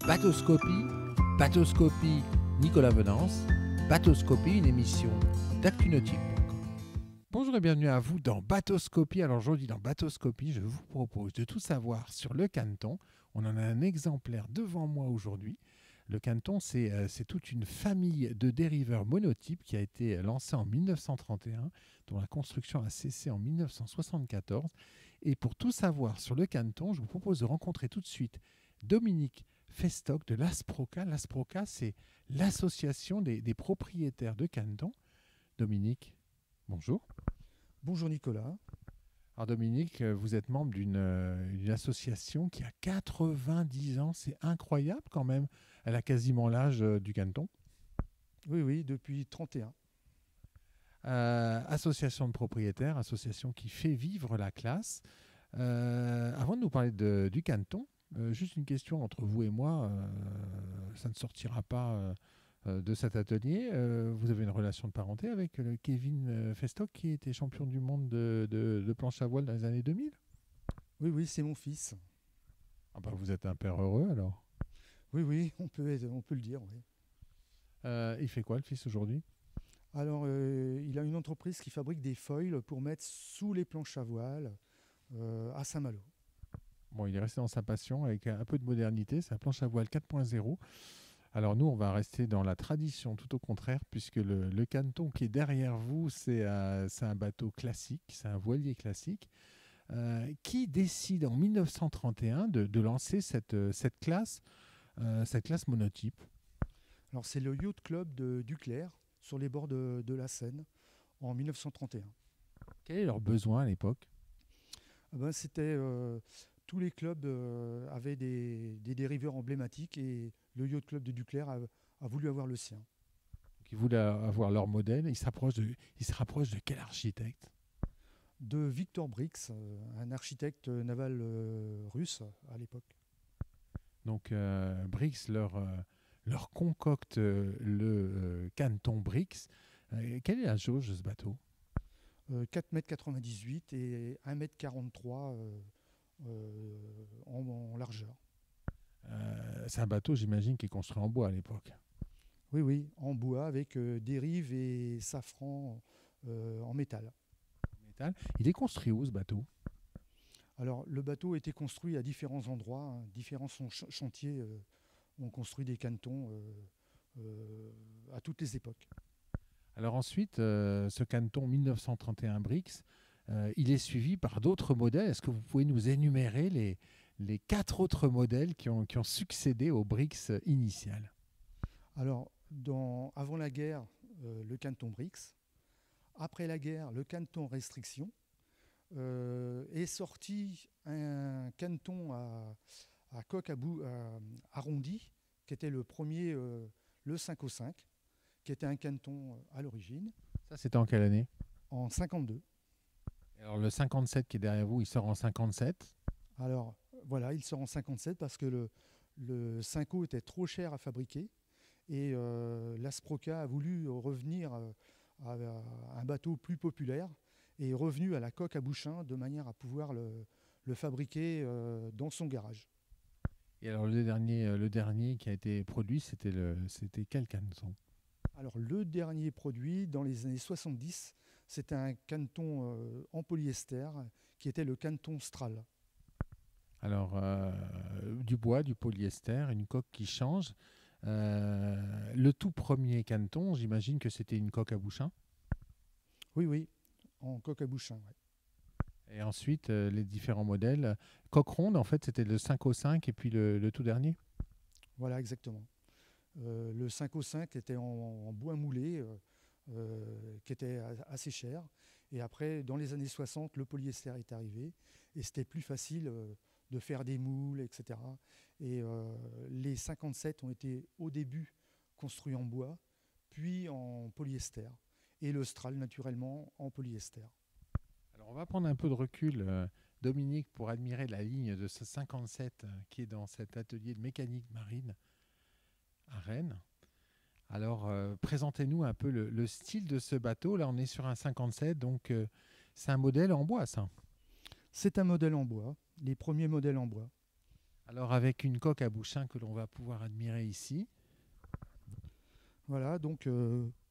Bateauscopie, Bateauscopie, Nicolas Venance, Bateauscopie, une émission d'ActuNautique. Bonjour et bienvenue à vous dans Bateauscopie. Alors aujourd'hui dans Bateauscopie, je vous propose de tout savoir sur le canneton. On en a un exemplaire devant moi aujourd'hui. Le canneton, c'est toute une famille de dériveurs monotypes qui a été lancée en 1931, dont la construction a cessé en 1974. Et pour tout savoir sur le canneton, je vous propose de rencontrer tout de suite Dominique Festock de l'Asproca. L'Asproca, c'est l'association des propriétaires de canneton. Dominique, bonjour. Bonjour Nicolas. Alors Dominique, vous êtes membre d'une association qui a 90 ans. C'est incroyable quand même. Elle a quasiment l'âge du canneton. Oui, depuis 31. Association de propriétaires, association qui fait vivre la classe. Avant de nous parler du canneton, juste une question entre vous et moi, ça ne sortira pas de cet atelier. Vous avez une relation de parenté avec Kevin Festock qui était champion du monde de planche à voile dans les années 2000 ? Oui, c'est mon fils. Ah bah vous êtes un père heureux alors. Oui, on peut le dire. Oui. Il fait quoi le fils aujourd'hui ? Alors, il a une entreprise qui fabrique des foils pour mettre sous les planches à voile à Saint-Malo. Bon, il est resté dans sa passion avec un peu de modernité, c'est la planche à voile 4.0. Alors nous, on va rester dans la tradition tout au contraire, puisque le canneton qui est derrière vous, c'est un bateau classique, c'est un voilier classique, qui décide en 1931 de lancer cette classe monotype. Alors, c'est le Yacht Club de Duclair, sur les bords de la Seine, en 1931. Quel est leur besoin à l'époque ? C'était tous les clubs avaient des dériveurs emblématiques et le Yacht Club de Duclair a voulu avoir le sien. Donc, ils voulaient avoir leur modèle. Ils se rapprochent de quel architecte ? De Victor Brix, un architecte naval russe à l'époque. Donc Brix leur concocte le canneton Brix. Quelle est la jauge de ce bateau ? 4,98 m et 1,43 m en largeur. C'est un bateau, j'imagine, qui est construit en bois à l'époque. Oui, en bois avec dérive et safran en métal. Il est construit où ce bateau ? Alors, le bateau a été construit à différents endroits. Différents chantiers ont construit des cannetons à toutes les époques. Alors ensuite, ce canneton 1931 Brix, il est suivi par d'autres modèles. Est-ce que vous pouvez nous énumérer les 4 autres modèles qui ont succédé au Brix initial ? Alors, avant la guerre, le canneton Brix. Après la guerre, le canneton restriction. Est sorti un canneton à coque arrondi, qui était le premier, le 5 au 5, qui était un canneton à l'origine. Ça, c'était en quelle année ? En 52. Alors le 57 qui est derrière vous, il sort en 57. Alors voilà, il sort en 57 parce que le 5 était trop cher à fabriquer et l'Asproca a voulu revenir à un bateau plus populaire et est revenu à la coque à bouchin de manière à pouvoir le fabriquer dans son garage. Et alors le dernier qui a été produit, c'était quel canneton ? Alors le dernier produit dans les années 70, c'était un canneton en polyester qui était le canneton Stral. Alors du bois, du polyester, une coque qui change. Le tout premier canneton, j'imagine que c'était une coque à bouchin. Oui, en coque à bouchin. Ouais. Et ensuite, les différents modèles. Coque ronde, en fait, c'était le 5 au 5 et puis le tout dernier. Voilà, exactement. Le 5 au 5 était en bois moulé, qui était assez cher. Et après, dans les années 60, le polyester est arrivé et c'était plus facile de faire des moules, etc. Et les 57 ont été au début construits en bois, puis en polyester. Et le Stral, naturellement, en polyester. Alors, on va prendre un peu de recul, Dominique, pour admirer la ligne de ce 57 qui est dans cet atelier de mécanique marine à Rennes. Alors, présentez-nous un peu le style de ce bateau. Là, on est sur un 57, donc c'est un modèle en bois, ça. C'est un modèle en bois, les premiers modèles en bois. Alors avec une coque à bouchon que l'on va pouvoir admirer ici. Voilà, donc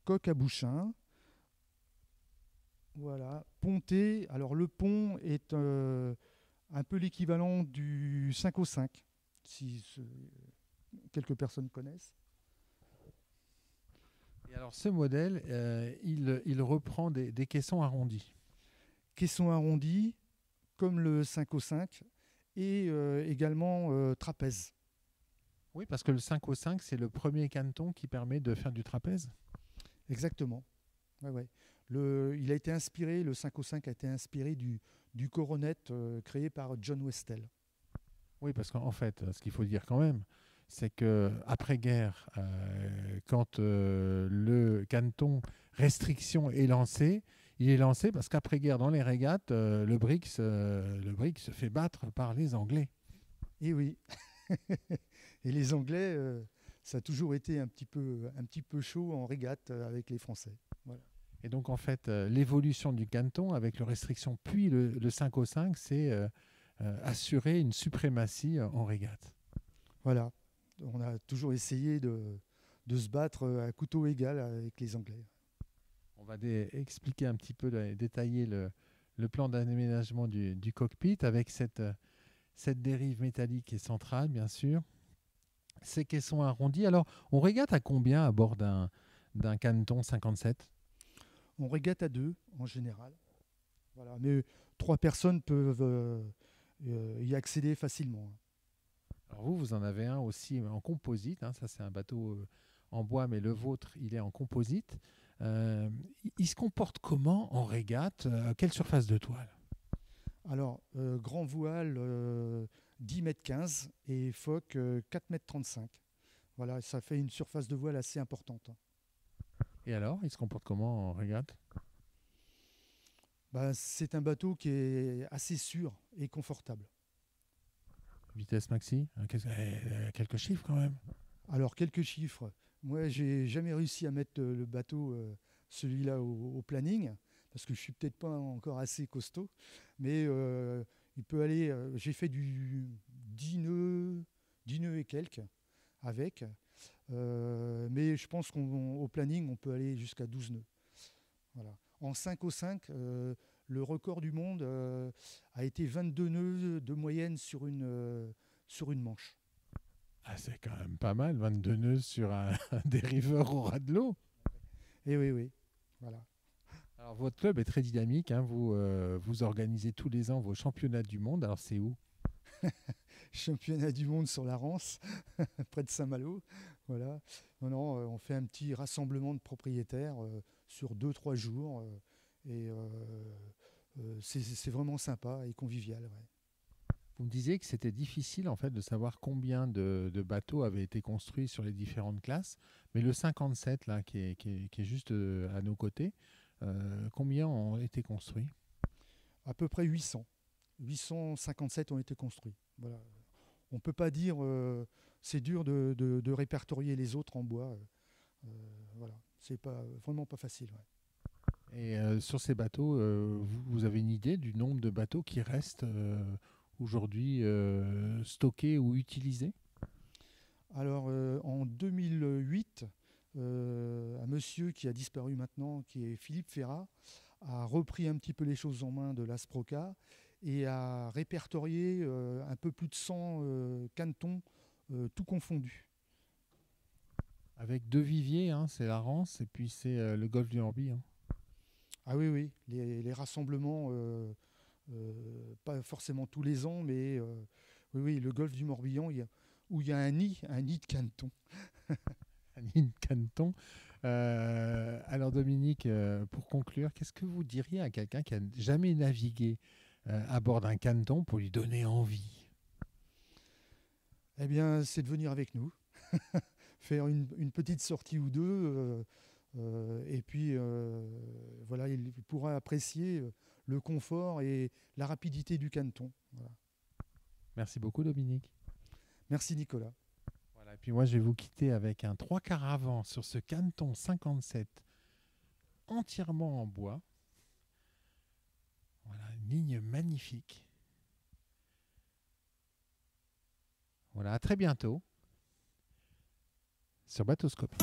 coque à bouchon. Voilà, ponté. Alors le pont est un peu l'équivalent du 5 au 5, si quelques personnes connaissent. Et alors ce modèle, il reprend des caissons arrondis. Caisson arrondi, comme le 5 au 5, et également trapèze. Oui, parce que le 5 au 5, c'est le premier canton qui permet de faire du trapèze. Exactement. Ouais, ouais. Il a été inspiré, le 5 au 5 a été inspiré du coronet créé par John Westell. Oui, parce qu'en fait, ce qu'il faut dire quand même, c'est que après-guerre, quand le canton restriction est lancé, il est lancé parce qu'après-guerre, dans les régates, le brick se fait battre par les Anglais. Et oui. Et les Anglais, ça a toujours été un petit peu chaud en régate avec les Français. Voilà. Et donc, en fait, l'évolution du canton avec le restriction puis le 5 au 5, c'est assurer une suprématie en régate. Voilà. On a toujours essayé de se battre à couteau égal avec les Anglais. On va expliquer un petit peu, détailler le plan d'aménagement du cockpit avec cette dérive métallique et centrale, bien sûr. Ces caissons arrondis. Alors, on régate à combien à bord d'un Canton 57? On régate à 2 en général. Voilà. Mais 3 personnes peuvent y accéder facilement. Alors vous en avez un aussi en composite. Hein, ça, c'est un bateau en bois, mais le vôtre, il est en composite. Il se comporte comment en régate? Quelle surface de toile? Alors, grand voile 10 mètres 15 et phoque 4 mètres 35. Voilà, ça fait une surface de voile assez importante. Et alors, il se comporte comment en régate? Bah, c'est un bateau qui est assez sûr et confortable. Vitesse maxi? Quelques chiffres quand même. Alors, quelques chiffres. Moi, j'ai jamais réussi à mettre le bateau, celui-là, au planning, parce que je suis peut-être pas encore assez costaud. Mais il peut aller. J'ai fait du 10 nœuds et quelques avec. Mais je pense qu'au planning, on peut aller jusqu'à 12 nœuds. Voilà. En 5 au 5, le record du monde a été 22 nœuds de moyenne sur une manche. Ah, c'est quand même pas mal, 22 nœuds sur un dériveur au ras de l'eau. Et oui, oui. Voilà. Alors, votre club est très dynamique. Hein, vous organisez tous les ans vos championnats du monde. Alors, c'est où? Championnat du monde sur la Rance, près de Saint-Malo. Voilà. Non, on fait un petit rassemblement de propriétaires sur 2-3 jours. Et c'est vraiment sympa et convivial. Ouais. Vous me disiez que c'était difficile en fait de savoir combien de bateaux avaient été construits sur les différentes classes, mais le 57 là qui est juste à nos côtés, combien ont été construits? À peu près 800. 857 ont été construits. Voilà. On ne peut pas dire, c'est dur de répertorier les autres en bois. Voilà. C'est vraiment pas facile. Ouais. Et sur ces bateaux, vous avez une idée du nombre de bateaux qui restent aujourd'hui stockés ou utilisés? Alors, en 2008, un monsieur qui a disparu maintenant, qui est Philippe Ferrat, a repris un petit peu les choses en main de l'Asproca et a répertorié un peu plus de 100 cantons, tout confondu. Avec deux viviers, hein, c'est la Rance et puis c'est le golfe du Morbihan. Ah oui, oui, les rassemblements, pas forcément tous les ans, mais oui, oui, le golfe du Morbihan, où il y a un nid de canetons. Un nid de caneton. Alors Dominique, pour conclure, qu'est-ce que vous diriez à quelqu'un qui n'a jamais navigué à bord d'un caneton pour lui donner envie? Eh bien, c'est de venir avec nous, faire une petite sortie ou deux, et puis voilà, il pourra apprécier le confort et la rapidité du caneton. Voilà. Merci beaucoup Dominique. Merci Nicolas. Voilà, et puis moi je vais vous quitter avec un 3/4 avant sur ce Canton 57 entièrement en bois. Voilà, une ligne magnifique. Voilà, à très bientôt sur Bateauscopie.